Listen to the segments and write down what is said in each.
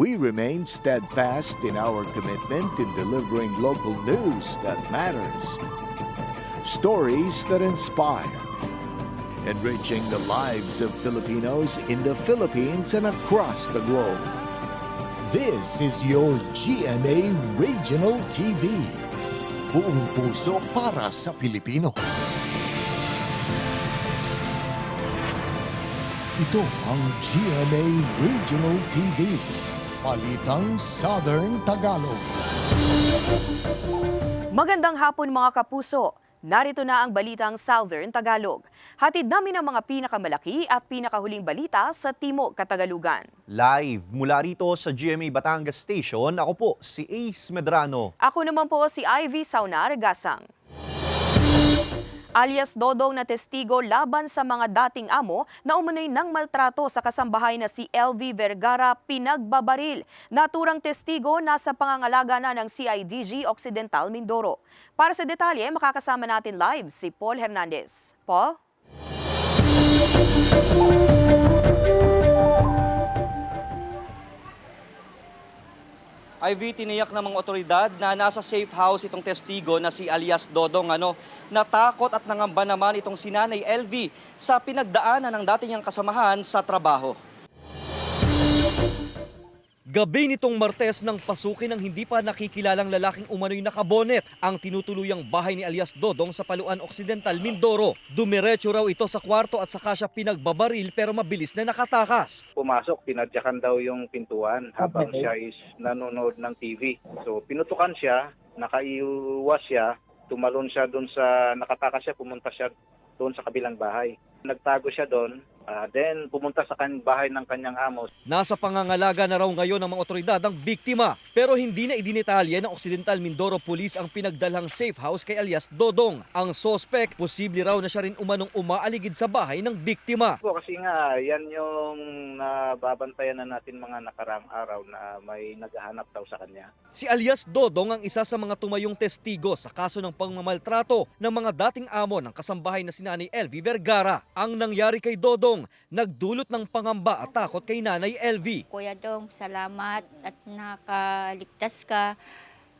We remain steadfast in our commitment in delivering local news that matters. Stories that inspire. Enriching the lives of Filipinos in the Philippines and across the globe. This is your GMA Regional TV. Buong puso para sa Pilipino. Ito ang GMA Regional TV. Balitang Southern Tagalog. Magandang hapon mga kapuso. Narito na ang Balitang Southern Tagalog. Hatid namin ang mga pinakamalaki at pinakahuling balita sa Timog Katagalugan. Live mula rito sa GMA Batangas Station, ako po si Ace Medrano. Ako naman po si Ivy Saunar Gasang. Alias Dodong na testigo laban sa mga dating amo na umunoy ng maltrato sa kasambahay na si LV Vergara pinagbabaril. Naturang testigo nasa pangangalaga na ng CIDG Occidental Mindoro. Para sa detalye, makakasama natin live si Paul Hernandez. Paul? Ivy, tiniyak ng mga otoridad na nasa safe house itong testigo na si alias Dodong. Natakot at nangamba naman itong si Nanay LV sa pinagdaanan ng dating niyang kasamahan sa trabaho. Gabi nitong Martes nang pasukin ng hindi pa nakikilalang lalaking umano'y nakabonet ang tinutuluyang bahay ni alias Dodong sa Paluan Occidental, Mindoro. Dumiretso raw ito sa kwarto at saka siya pinagbabaril pero mabilis na nakatakas. Pumasok, tinadyakan daw yung pintuan habang siya is nanonood ng TV. So pinutukan siya, nakaiwas siya, tumalon siya doon sa nakatakas siya, pumunta siya doon sa kabilang bahay. Nagtago siya doon, then pumunta sa bahay ng kanyang amo. Nasa pangangalaga na raw ngayon ng mga otoridad ang biktima pero hindi na idinetalye ng Occidental Mindoro Police ang pinagdalhang safe house kay alias Dodong. Ang sospek, posible raw na siya rin umanong umaaligid sa bahay ng biktima. Kasi nga, yan yung nababantayan na natin mga nakaraang araw na may naghahanap daw sa kanya. Si alias Dodong ang isa sa mga tumayong testigo sa kaso ng pangmamaltrato ng mga dating amo ng kasambahay na si Nanay LV Vergara. Ang nangyari kay Dodong, nagdulot ng pangamba at takot kay Nanay LV. Kuya Dong, salamat at nakaligtas ka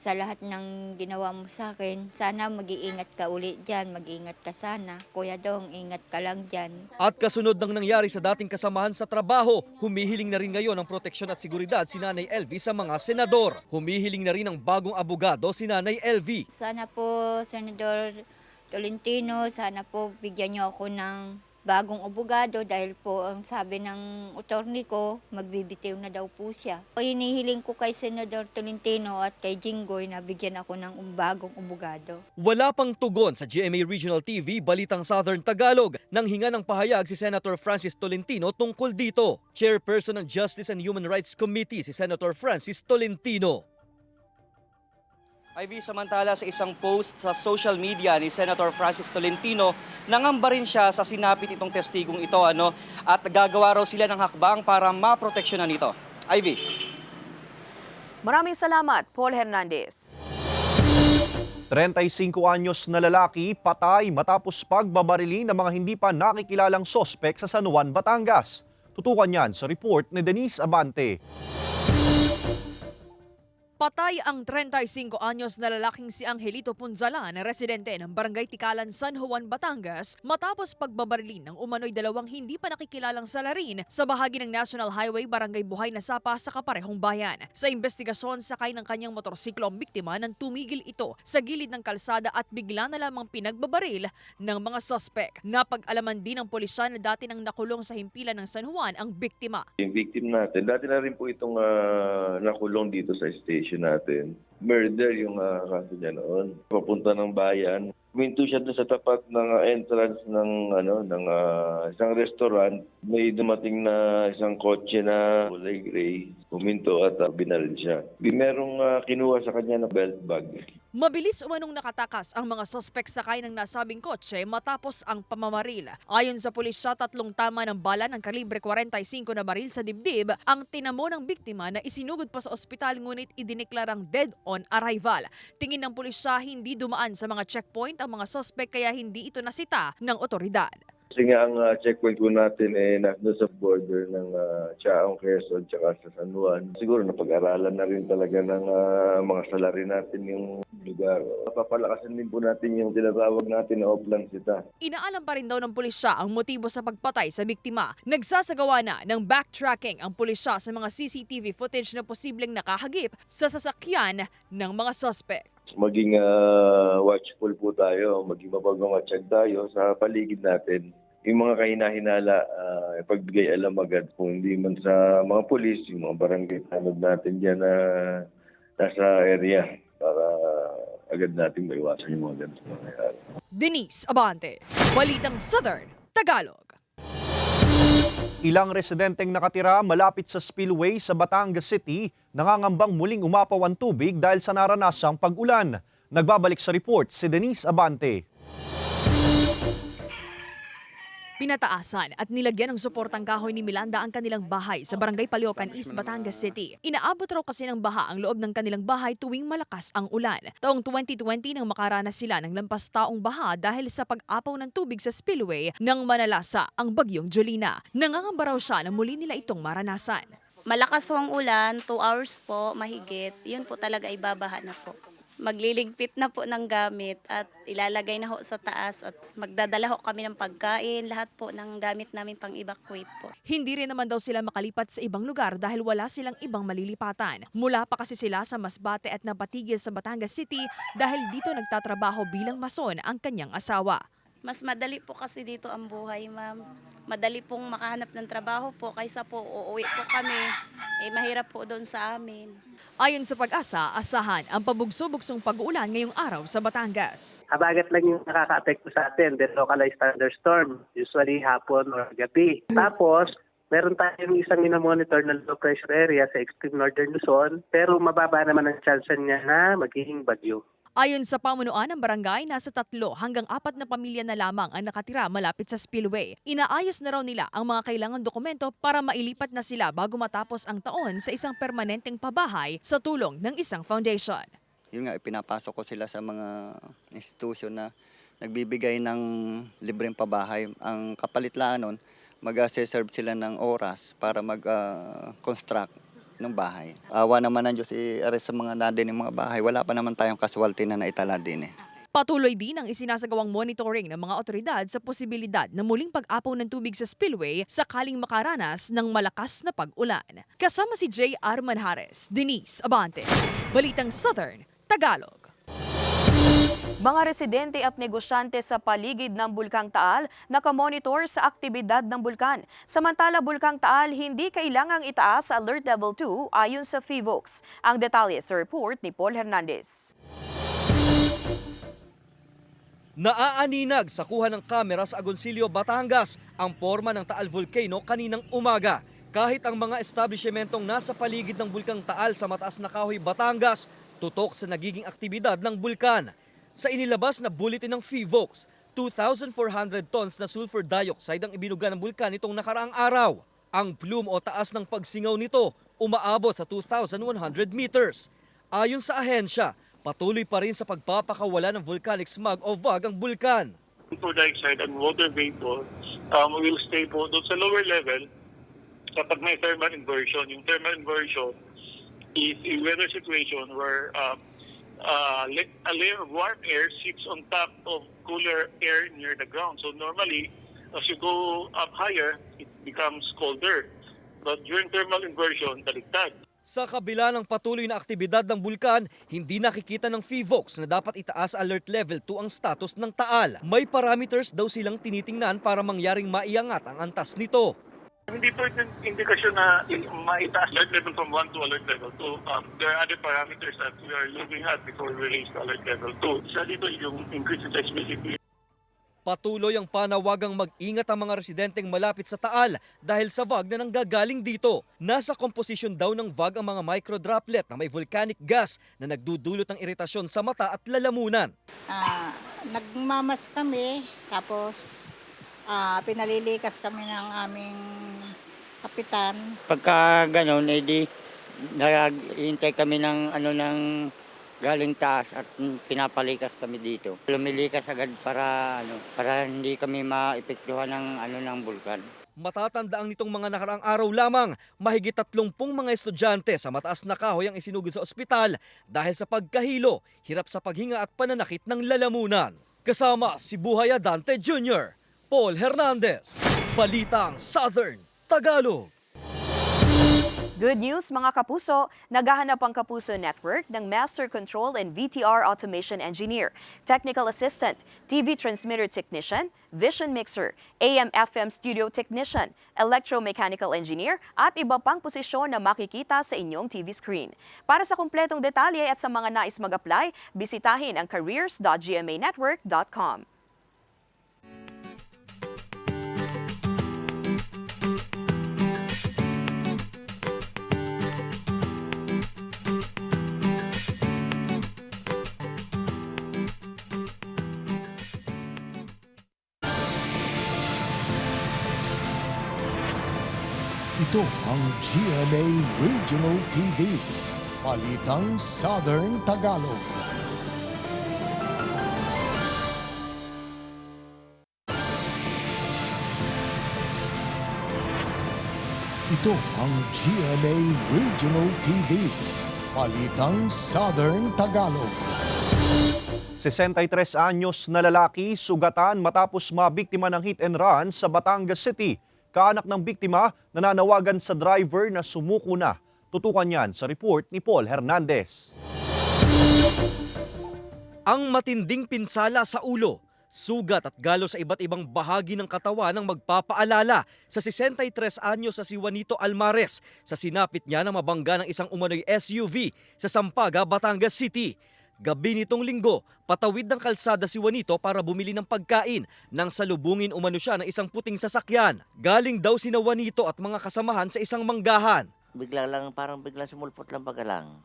sa lahat ng ginawa mo sa akin. Sana mag-iingat ka ulit dyan, mag-iingat ka sana. Kuya Dong, ingat ka lang dyan. At kasunod ng nangyari sa dating kasamahan sa trabaho, humihiling na rin ngayon ng proteksyon at seguridad si Nanay LV sa mga senador. Humihiling na rin ng bagong abogado si Nanay LV. Sana po, Senador Tolentino, sana po bigyan niyo ako ng bagong abogado dahil po ang sabi ng attorney ko, magbibitiw na daw po siya. Hinihiling ko kay Senador Tolentino at kay Jinggoy na bigyan ako ng bagong abogado. Wala pang tugon sa GMA Regional TV, Balitang Southern Tagalog, nang hinga ng pahayag si Senator Francis Tolentino tungkol dito. Chairperson ng Justice and Human Rights Committee si Senator Francis Tolentino. Ivy, samantala sa isang post sa social media ni Senator Francis Tolentino, nangamba rin siya sa sinapit itong testigong ito at gagawa raw sila ng hakbang para maproteksyonan ito. Ivy. Maraming salamat, Paul Hernandez. 35 anyos na lalaki patay matapos pagbabarili ng mga hindi pa nakikilalang sospek sa San Juan, Batangas. Tutukan yan sa report ni Denise Abante. Patay ang 35 anyos na lalaking si Angelito Punzalan, residente ng Barangay Tikalan, San Juan, Batangas, matapos pagbabarilin ng umano'y dalawang hindi pa nakikilalang salarin sa bahagi ng National Highway Barangay Buhay na Sapa sa kaparehong bayan. Sa investigasyon, sakay ng kanyang motorsiklo ang biktima nang tumigil ito sa gilid ng kalsada at bigla na lamang pinagbabaril ng mga suspek. Napag-alaman din ng pulisya na dati nang nakulong sa himpilan ng San Juan ang biktima. Yung victim natin, dati na rin po itong nakulong dito sa station natin. Murder yung kaso niya noon. Papunta ng bayan. Huminto siya doon sa tapat ng entrance ng isang restaurant. May dumating na isang kotse na kulay gray. Huminto at binaril siya. Merong kinuha sa kanya na belt bag. Mabilis umanong nakatakas ang mga sospek sakay ng nasabing kotse matapos ang pamamaril. Ayon sa pulisya, 3 tama ng bala ng kalibre 45 na baril sa dibdib ang tinamo ng biktima na isinugod pa sa ospital ngunit idineklarang dead on arrival. Tingin ng pulisya hindi dumaan sa mga checkpoint ang mga sospek kaya hindi ito nasita ng otoridad. Kasi nga ang checkpoint po natin nasa sa border ng Chaong, Quezon, tsaka sa San Juan. Siguro napag-aralan na rin talaga ng mga salari natin yung lugar. Papalakasin din po natin yung tinatawag natin na Oplan Sita. Inaalam pa rin daw ng pulisya ang motibo sa pagpatay sa biktima. Nagsasagawa na ng backtracking ang pulisya sa mga CCTV footage na posibleng nakahagip sa sasakyan ng mga suspect. Maging watchful po tayo, maging mapagmamatsyag tayo sa paligid natin. Yung mga kahinahinala, pagbigay alam agad kung hindi man sa mga pulis, yung mga barangay tanod natin dyan na nasa area para agad natin maiwasan yung mga ganito mangyayari. Denise Abante, Balitang Southern, Tagalog. Ilang residenteng nakatira malapit sa spillway sa Batangas City nangangambang muling umapaw ang tubig dahil sa naranasang pag-ulan. Nagbabalik sa report si Denise Abante. Pinataasan at nilagyan ng suportang kahoy ni Milanda ang kanilang bahay sa Barangay Paliocan East, Batangas City. Inaabot raw kasi ng baha ang loob ng kanilang bahay tuwing malakas ang ulan. Taong 2020 nang makaranas sila ng lampas taong baha dahil sa pag-apaw ng tubig sa spillway nang manalasa ang bagyong Jolina. Nangangamba raw siya na muli nila itong maranasan. Malakas ho ang ulan, 2 hours po, mahigit. Yun po talaga ibabaha na po. Magliligpit na po ng gamit at ilalagay na ho sa taas at magdadala ho kami ng pagkain, lahat po ng gamit namin pang evacuate po. Hindi rin naman daw sila makalipat sa ibang lugar dahil wala silang ibang malilipatan. Mula pa kasi sila sa Masbate at napatigil sa Batangas City dahil dito nagtatrabaho bilang mason ang kanyang asawa. Mas madali po kasi dito ang buhay, ma'am. Madali pong makahanap ng trabaho po kaysa po uuwi po kami. Mahirap po doon sa amin. Ayon sa Pag-asa, asahan ang pabugso-bugsong pag-uulan ngayong araw sa Batangas. Habagat lang yung nakaka-apekto sa atin, the localized thunderstorm, usually hapon or gabi. Tapos, meron tayong isang minamonitor na low pressure area sa extreme northern Luzon, pero mababa naman ang chance niya na magiging bagyo. Ayon sa pamunuan ng barangay, nasa 3 hanggang 4 na pamilya na lamang ang nakatira malapit sa spillway. Inaayos na raw nila ang mga kailangang dokumento para mailipat na sila bago matapos ang taon sa isang permanenteng pabahay sa tulong ng isang foundation. Yun nga, pinapasok ko sila sa mga institusyon na nagbibigay ng libreng pabahay. Ang kapalit lang nun, mag-serve sila ng oras para mag-construct ng bahay. Awa naman ng Diyos, i-arrest sa mga nadin ng mga bahay. Wala pa naman tayong casualty na naitala din. Patuloy din ang isinasagawang monitoring ng mga otoridad sa posibilidad na muling pag-apaw ng tubig sa spillway sakaling makaranas ng malakas na pag-ulan. Kasama si J.R. Manjares, Denise Abante, Balitang Southern, Tagalog. Mga residente at negosyante sa paligid ng Bulkang Taal nakamonitor sa aktibidad ng bulkan. Samantala, Bulkang Taal hindi kailangang itaas sa Alert Level 2 ayon sa FIVOX. Ang detalye sa report ni Paul Hernandez. Naaaninag sa kuha ng kamera sa Agoncillo, Batangas ang forma ng Taal Volcano kaninang umaga. Kahit ang mga establishmentong nasa paligid ng Bulkang Taal sa Mataas na Kahoy, Batangas, tutok sa nagiging aktibidad ng bulkan. Sa inilabas na bulletin ng FIVOX, 2,400 tons na sulfur dioxide ang ibinuga ng bulkan nitong nakaraang araw. Ang plume o taas ng pagsingaw nito umaabot sa 2,100 meters. Ayon sa ahensya, patuloy pa rin sa pagpapakawala ng volcanic smog o VOG ang bulkan. Sulfur dioxide and water vapor will stay po doon sa lower level kapag may thermal inversion. Yung thermal inversion is a weather situation where a layer of warm air sits on top of cooler air near the ground. So normally, as you go up higher, it becomes colder. But during thermal inversion, baliktad. Sa kabila ng patuloy na aktibidad ng bulkan, hindi nakikita ng FIVOX na dapat itaas alert level 2 ang status ng Taal. May parameters daw silang tinitingnan para mangyaring maiangat ang antas nito. Hindi po yung indikasyon na maitaas alert level from 1 to alert level 2. There are other parameters that we are looking at before we release alert level 2. Isa dito yung increase in seismicity. Patuloy ang panawagang mag-ingat ang mga residenteng malapit sa Taal dahil sa VOG na nanggagaling dito. Nasa komposisyon daw ng VOG ang mga microdroplet na may volcanic gas na nagdudulot ng iritasyon sa mata at lalamunan. Nagmamas kami, tapos pinalilikas kami ng aming kapitan. Pagka gano'n, edi naghihintay kami ng galing taas at pinapalikas kami dito. Lumilikas agad para hindi kami maepektuhan ng bulkan. Matatandaang nitong mga nakaraang araw lamang, mahigit 30 mga estudyante sa mataas na kahoy ang isinugod sa ospital dahil sa pagkahilo, hirap sa paghinga at pananakit ng lalamunan. Kasama si Buhay Adante Jr., Paul Hernandez, Balitang Southern Tagalog. Good news mga kapuso, naghahanap ang Kapuso Network ng Master Control and VTR Automation Engineer, Technical Assistant, TV Transmitter Technician, Vision Mixer, AM/FM Studio Technician, Electromechanical Engineer at iba pang posisyon na makikita sa inyong TV screen. Para sa kumpletong detalye at sa mga nais mag-apply, bisitahin ang careers.gmanetwork.com. Ito ang GMA Regional TV, Balitang Southern Tagalog. Ito ang GMA Regional TV, Balitang Southern Tagalog. 63 anyos na lalaki sugatan matapos mabiktima ng hit and run sa Batangas City. Kaanak ng biktima, nananawagan sa driver na sumuko na. Tutukan yan sa report ni Paul Hernandez. Ang matinding pinsala sa ulo, sugat at galo sa iba't ibang bahagi ng katawan ang magpapaalala sa 63 anyos sa si Juanito Almares sa sinapit niya na mabangga ng isang umano'y SUV sa Sampaga, Batangas City. Gabi nitong linggo, patawid ng kalsada si Juanito para bumili ng pagkain nang salubungin umano siya ng isang puting sasakyan. Galing daw sina Juanito at mga kasamahan sa isang manggahan. Parang biglang sumulpot lang baga lang.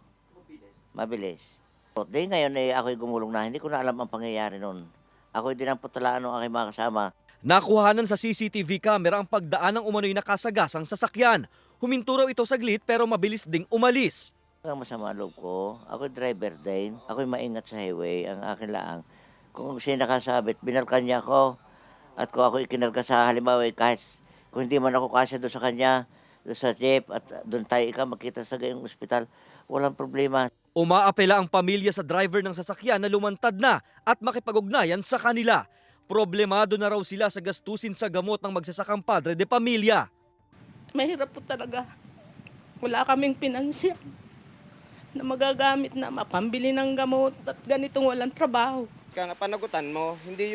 Mabilis. Di ngayon ako'y gumulong na, hindi ko na alam ang pangyayari noon. Ako'y dinamputalaan ng aking mga kasama. Nakuhanan sa CCTV camera ang pagdaan ng umano'y nakasagasang sasakyan. Huminto raw ito saglit pero mabilis ding umalis. Ang masama loob ko, ako'y driver din. Ako'y maingat sa highway. Ang akin lang, kung siya nakasabit, binalkan niya ako. At kung ako'y kinarga sa halimbawa, kahit kung hindi man ako kasya doon sa kanya, doon sa jeep, at doon tayo makita sa gayong ospital, walang problema. Umaapela ang pamilya sa driver ng sasakyan na lumantad na at makipag-ugnayan sa kanila. Problemado na raw sila sa gastusin sa gamot ng magsasakang padre de pamilya. Mahirap po talaga. Wala kaming pinansya na magagamit na mapambili ng gamot at ganitong walang trabaho. Kaya panagutan mo, hindi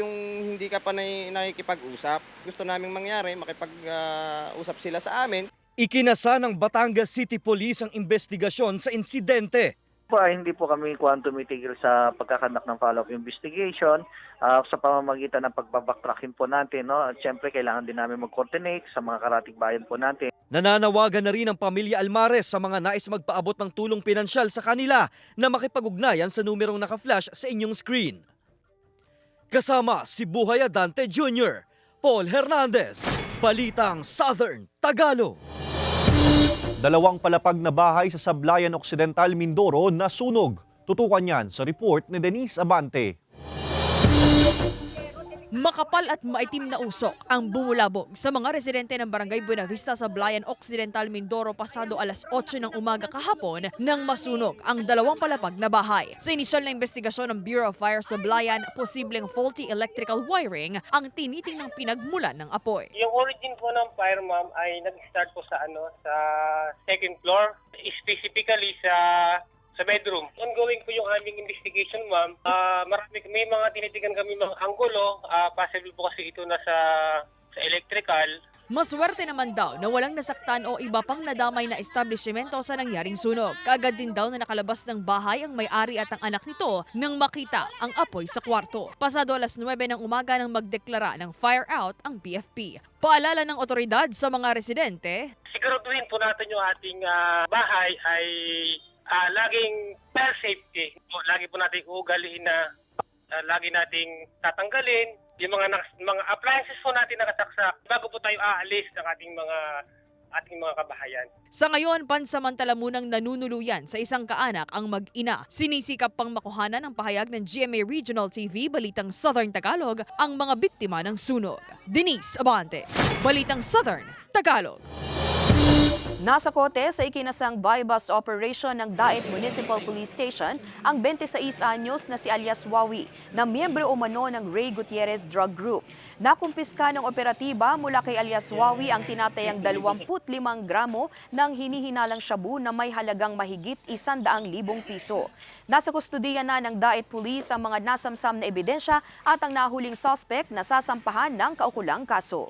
ka pa nakikipag-usap. Gusto naming mangyari, makipag-usap sila sa amin. Ikinasa ng Batangas City Police ang investigasyon sa insidente. Hindi po kami tumitigil sa pagkakandak ng follow-up investigation sa pamamagitan ng pagbabacktracking po natin. No? At syempre, kailangan din namin mag-coordinate sa mga karatig bayan po natin. Nananawagan na rin ang pamilya Almares sa mga nais magpaabot ng tulong pinansyal sa kanila na makipag-ugnayan sa numerong naka-flash sa inyong screen. Kasama si Buhay Adante Jr., Paul Hernandez, Balitang Southern Tagalog. 2 palapag na bahay sa Sablayan Occidental, Mindoro nasunog. Tutukan yan sa report ni Denise Abante. Makapal at maitim na usok ang bumulabog sa mga residente ng Barangay Buenavista sa Sablayan Occidental, Mindoro pasado alas 8 ng umaga kahapon nang masunog ang 2 palapag na bahay. Sa inisyal na investigasyon ng Bureau of Fire sa Sablayan, posibleng faulty electrical wiring ang tinitingnang pinagmulan ng apoy. Yung origin po ng fire, ma'am, ay nag-start po sa second floor, specifically sa bedroom. Ongoing po yung aming investigation, ma'am. May mga tinitigan kami mga anggulo. Possible po kasi ito na sa electrical. Maswerte naman daw na walang nasaktan o iba pang nadamay na establishmento sa nangyaring sunog. Kaagad din daw na nakalabas ng bahay ang may-ari at ang anak nito nang makita ang apoy sa kwarto. Pasado alas 9 ng umaga nang magdeklara ng fire out ang BFP. Paalala ng otoridad sa mga residente, siguraduhin po natin yung ating bahay ay laging fire safety. Lagi po natin uugaliin na lagi nating tatanggalin yung mga appliances po natin nakasaksak bago po tayo aalis ng ating mga ating mga kabahayan. Sa ngayon, pansamantala munang nanunuluyan sa isang kaanak ang mag-ina. Sinisikap pang makuhanan ng pahayag ng GMA Regional TV, Balitang Southern Tagalog, ang mga biktima ng sunog. Denise Abante, Balitang Southern Tagalog. Nasa kote sa ikinasang buy-bus operation ng Daet Municipal Police Station ang 26 anyos na si alias Wawi na miyembro umano ng Ray Gutierrez Drug Group. Nakumpiska ng operatiba mula kay alias Wawi ang tinatayang 25 gramo ng hinihinalang shabu na may halagang mahigit 100,000 piso. Nasa kustudiya na ng Daet Police ang mga nasamsam na ebidensya at ang nahuling suspect na sasampahan ng kaukulang kaso.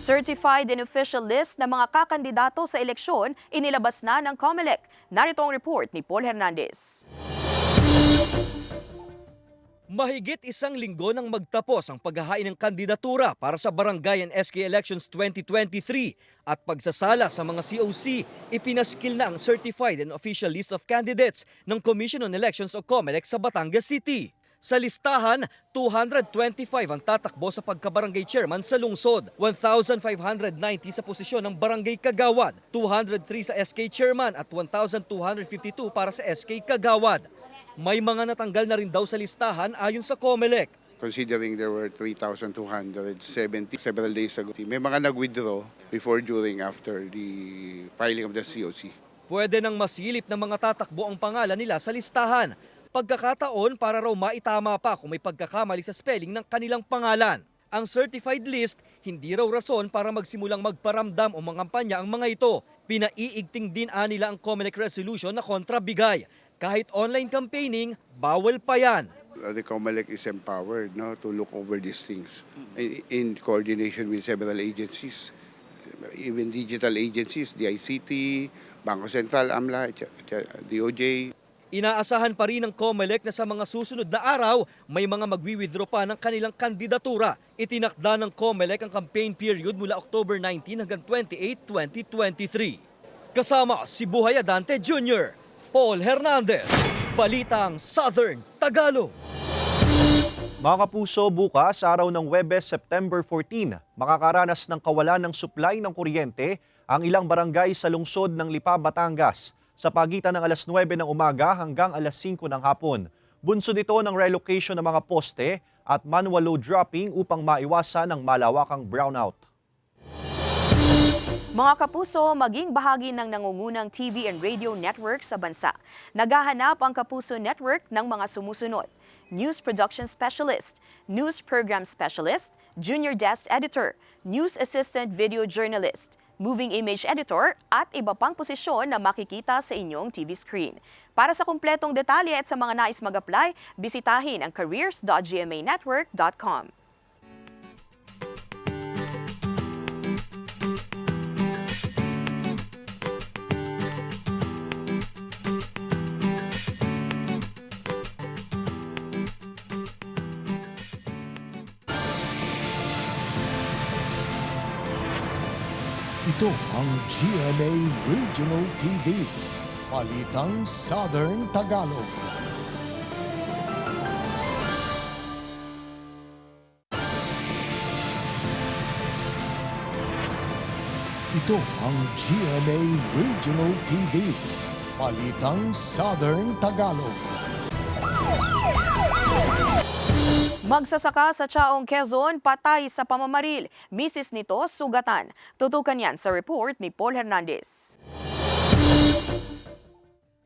Certified and official list ng mga kakandidato sa eleksyon inilabas na ng COMELEC. Narito ang report ni Paul Hernandez. Mahigit isang linggo nang magtapos ang paghahain ng kandidatura para sa Barangay and SK Elections 2023 at pagsasala sa mga COC, ipinaskil na ang Certified and Official List of Candidates ng Commission on Elections o COMELEC sa Batangas City. Sa listahan, 225 ang tatakbo sa pagkabarangay chairman sa lungsod, 1,590 sa posisyon ng barangay kagawad, 203 sa SK chairman at 1,252 para sa SK kagawad. May mga natanggal na rin daw sa listahan ayon sa COMELEC. Considering there were 3,270 several days ago, may mga nag-withdraw before, during, after the filing of the COC. Pwede nang masilip ng mga tatakbo ang pangalan nila sa listahan. Pagkakataon para raw maitama pa kung may pagkakamali sa spelling ng kanilang pangalan. Ang certified list, hindi raw rason para magsimulang magparamdam o mangampanya ang mga ito. Pinaiigting din nila ang COMELEC resolution na kontrabigay. Kahit online campaigning, bawal pa yan. The COMELEC is empowered to look over these things in coordination with several agencies, even digital agencies, the ICT, Bangko Sentral, AMLA, DOJ. Inaasahan pa rin ng COMELEC na sa mga susunod na araw, may mga magwi-withdraw pa ng kanilang kandidatura. Itinakda ng COMELEC ang campaign period mula October 19 hanggang 28, 2023. Kasama si Buhay Adante Jr., Paul Hernandez, Balitang Southern Tagalog. Mga kapuso, bukas, araw ng Huwebes, September 14, makakaranas ng kawalan ng supply ng kuryente ang ilang barangay sa lungsod ng Lipa, Batangas sa pagitan ng alas 9 ng umaga hanggang alas 5 ng hapon. Bunsod ito ng relocation ng mga poste at manual load dropping upang maiwasan ang malawakang brownout. Mga kapuso, maging bahagi ng nangungunang TV and radio network sa bansa. Naghahanap ang Kapuso Network ng mga sumusunod: News Production Specialist, News Program Specialist, Junior Desk Editor, News Assistant Video Journalist, Moving Image Editor at iba pang posisyon na makikita sa inyong TV screen. Para sa kumpletong detalye at sa mga nais mag-apply, bisitahin ang careers.gmanetwork.com. Ito ang GMA Regional TV, Balitang Southern Tagalog. Ito ang GMA Regional TV, Balitang Southern Tagalog. Magsasaka sa Chaong, Quezon, patay sa pamamaril. Misis nito, sugatan. Tutukan yan sa report ni Paul Hernandez.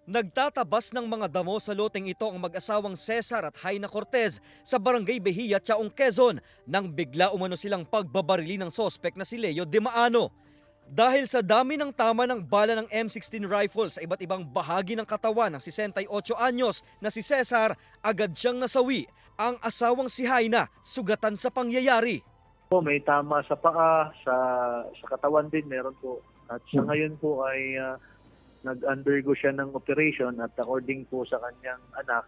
Nagtatabas ng mga damo sa loteng ito ang mag-asawang Cesar at Jaina Cortez sa Barangay Behia, Chaong, Quezon nang bigla umano silang pagbabarili ng sospek na si Leo Dimaano. Dahil sa dami ng tama ng bala ng M16 rifle sa iba't ibang bahagi ng katawan ng 68 anyos na si Cesar, agad siyang nasawi. Ang asawang si Jaina, sugatan sa pangyayari. May tama sa paa, sa katawan din meron po. At sa ngayon po ay nag-undergo siya ng operation at according po sa kanyang anak,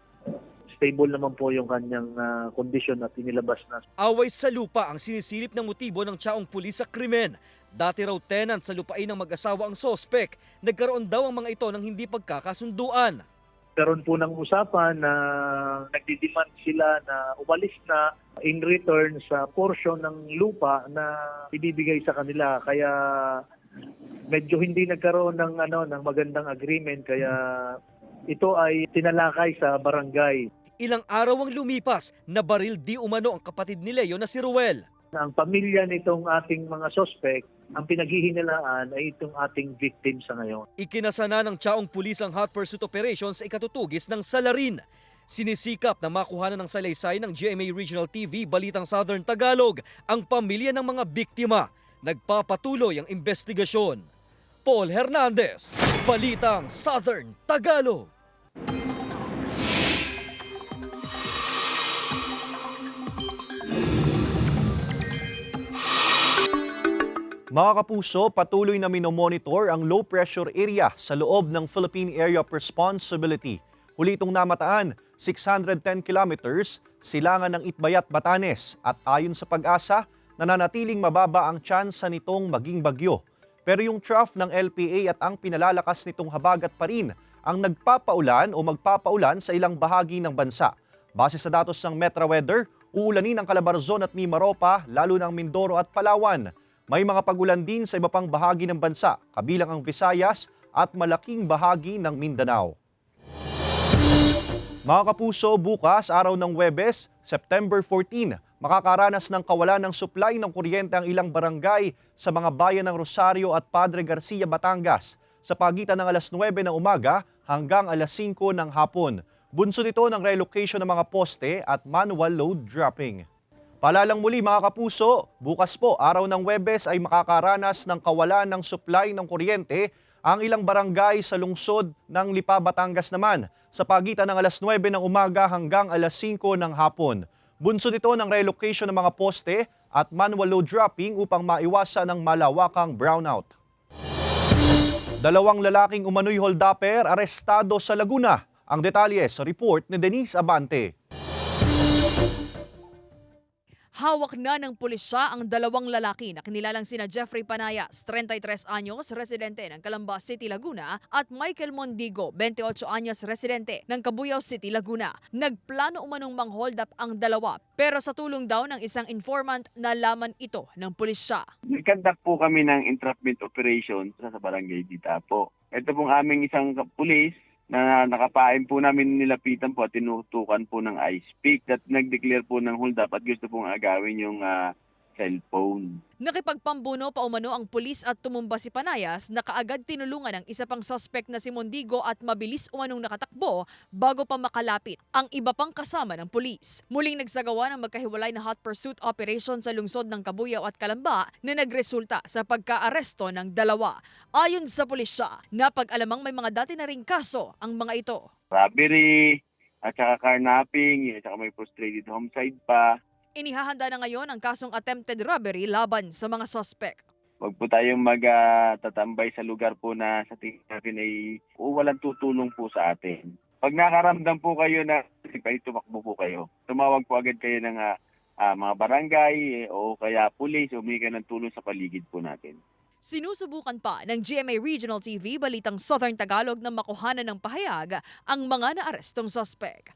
stable naman po yung kanyang kondisyon at inilabas na. Away sa lupa ang sinisilip ng motibo ng Chaong pulis sa krimen. Dati raw tenant sa lupain ng mag-asawa ang sospek. Nagkaroon daw ang mga ito ng hindi pagkakasunduan. Karoon po ng usapan na nagdidemand sila na umalis na in return sa portion ng lupa na ibibigay sa kanila. Kaya medyo hindi nagkaroon ng magandang agreement, kaya ito ay tinalakay sa barangay. Ilang araw ang lumipas, nabaril di umano ang kapatid ni Leo na si Ruel. Ang pamilya nitong ating mga suspect, ang pinaghihinalaan ay itong ating victim sa ngayon. Ikinasana ng Chaong Pulis ang hot pursuit operation sa ikatutugis ng Salarin. Sinisikap na makuhanan ng salaysay ng GMA Regional TV Balitang Southern Tagalog ang pamilya ng mga biktima. Nagpapatuloy ang investigasyon. Paul Hernandez, Balitang Southern Tagalog. Mga kapuso, patuloy na minomonitor ang low pressure area sa loob ng Philippine Area of Responsibility. Huli itong namataan, 610 kilometers, silangan ng Itbayat, Batanes, at ayon sa Pag-asa, nananatiling mababa ang tsansa nitong maging bagyo. Pero yung trough ng LPA at ang pinalalakas nitong habagat pa rin ang nagpapaulan o magpapaulan sa ilang bahagi ng bansa. Base sa datos ng Metra Weather, uulanin ang Calabarzon at Mimaropa, lalo ng Mindoro at Palawan. May mga pagulan din sa iba pang bahagi ng bansa, kabilang ang Visayas at malaking bahagi ng Mindanao. Mga kapuso, bukas, araw ng Huwebes, September 14, makakaranas ng kawalan ng supply ng kuryente ang ilang barangay sa mga bayan ng Rosario at Padre Garcia, Batangas sa pagitan ng alas 9 ng umaga hanggang alas 5 ng hapon. Bunsod ito ng relocation ng mga poste at manual load dropping. Palalang muli mga kapuso, bukas po araw ng Huwebes ay makakaranas ng kawalan ng supply ng kuryente ang ilang barangay sa lungsod ng Lipa, Batangas naman sa pagitan ng alas 9 ng umaga hanggang alas 5 ng hapon. Bunsod ito ng relocation ng mga poste at manual load dropping upang maiwasan ang malawakang brownout. Dalawang lalaking umano'y holdapper arestado sa Laguna. Ang detalye sa report ni Denise Abante. Hawak na ng pulisya ang dalawang lalaki na kinilalang sina Jeffrey Panayas, 33 anyos, residente ng Calamba City, Laguna, at Michael Mondigo, 28 anyos, residente ng Cabuyao City, Laguna. Nagplano umanong mang-hold up ang dalawa, pero sa tulong daw ng isang informant, nalaman ito ng pulisya. Nagkandak po kami ng entrapment operation sa barangay Ditapo. Ito pong aming isang pulis na nakapain po namin nilapitan po at tinutukan po ng ice pick at nag-declare po ng hold up at gusto pong agawin yung cellphone. Nakipagpambuno pa umano ang pulis at tumumba si Panayas na kaagad tinulungan ng isa pang suspect na si Mondigo at mabilis umanong nakatakbo bago pa makalapit ang iba pang kasama ng pulis. Muling nagsagawa ng magkahiwalay na hot pursuit operation sa lungsod ng Cabuyao at Calamba na nagresulta sa pagkaaresto ng dalawa. Ayon sa pulisya, napag-alamang may mga dati na ring kaso ang mga ito. Robbery, at saka carnapping, at saka may frustrated homicide pa. Inihahanda na ngayon ang kasong attempted robbery laban sa mga suspect. Huwag po tayong magtatambay sa lugar po na sa tingin natin ay walang tutulong po sa atin. Pag nakaramdam po kayo na tumakbo po kayo, tumawag po agad kayo ng mga barangay o kaya pulis o humingi ng tulong sa paligid po natin. Sinusubukan pa ng GMA Regional TV Balitang Southern Tagalog na makuhanan ng pahayag ang mga naarestong suspect.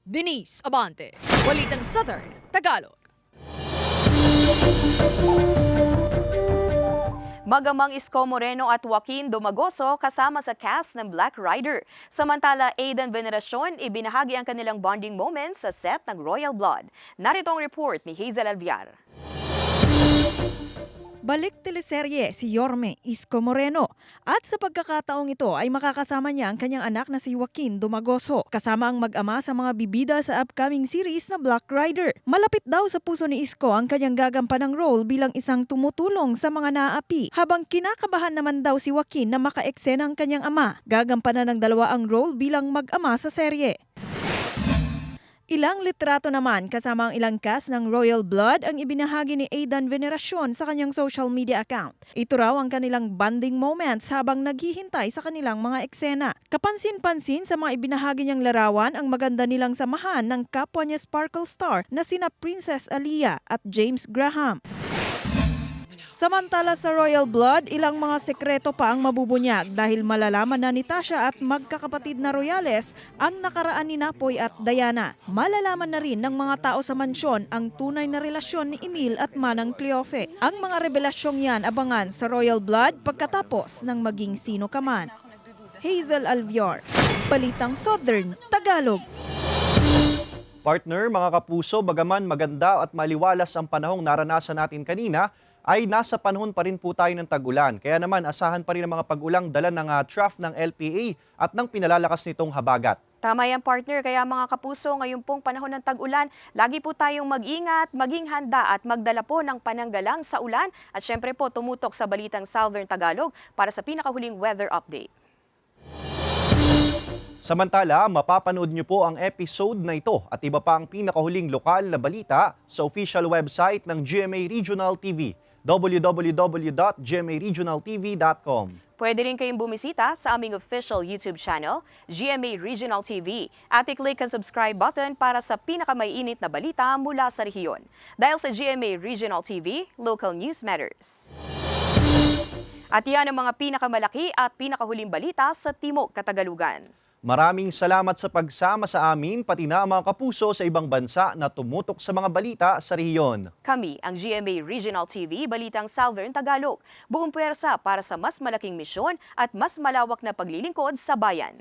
Denise Abante, Balitang Southern Tagalog. Magamang Isko Moreno at Joaquin Dumagoso kasama sa cast ng Black Rider. Samantala, Aidan Veneracion ibinahagi ang kanilang bonding moments sa set ng Royal Blood. Narito ang report ni Hazel Alviar. Balik teleserye si Yorme Isko Moreno at sa pagkakataong ito ay makakasama niya ang kanyang anak na si Joaquin Dumagoso kasama ang mag-ama sa mga bibida sa upcoming series na Black Rider. Malapit daw sa puso ni Isko ang kanyang gagampanang role bilang isang tumutulong sa mga naapi habang kinakabahan naman daw si Joaquin na maka-eksena ang kanyang ama. Gagampanan ng dalawa ang role bilang mag-ama sa serye. Ilang litrato naman kasama ang ilang cast ng Royal Blood ang ibinahagi ni Aidan Veneracion sa kanyang social media account. Ito raw ang kanilang bonding moments habang naghihintay sa kanilang mga eksena. Kapansin-pansin sa mga ibinahagi niyang larawan ang maganda nilang samahan ng kapwa niya Sparkle Star na sina Princess Aliyah at James Graham. Samantala sa Royal Blood, ilang mga sekreto pa ang mabubunyag dahil malalaman na ni Tasha at magkakapatid na Royales ang nakaraan ni Napoy at Diana. Malalaman na rin ng mga tao sa mansyon ang tunay na relasyon ni Emil at Manang Cleofe. Ang mga revelasyong yan abangan sa Royal Blood pagkatapos ng maging sino ka man. Hazel Alvior, Balitang Southern Tagalog. Partner, mga kapuso, bagaman maganda at maliwalas ang panahong naranasan natin kanina, ay nasa panahon pa rin po tayo ng tag-ulan. Kaya naman asahan pa rin ang mga pag-ulang dala ng trough ng LPA at ng pinalalakas nitong habagat. Tama yan, partner. Kaya mga kapuso, ngayon pong panahon ng tag-ulan, lagi po tayong mag-ingat, maging handa at magdala po ng pananggalang sa ulan. At syempre po, tumutok sa Balitang Southern Tagalog para sa pinakahuling weather update. Samantala, mapapanood niyo po ang episode na ito at iba pa ang pinakahuling lokal na balita sa official website ng GMA Regional TV, www.gmaregionaltv.com. Pwede rin kayong bumisita sa aming official YouTube channel, GMA Regional TV, at i-click ang subscribe button para sa pinakamaiinit na balita mula sa rehiyon. Dahil sa GMA Regional TV, local news matters. At yan ang mga pinakamalaki at pinakahuling balita sa Timog Katagalugan. Maraming salamat sa pagsama sa amin, pati na mga kapuso sa ibang bansa na tumutok sa mga balita sa rehiyon. Kami ang GMA Regional TV, Balitang Southern Tagalog. Buong puwersa para sa mas malaking misyon at mas malawak na paglilingkod sa bayan.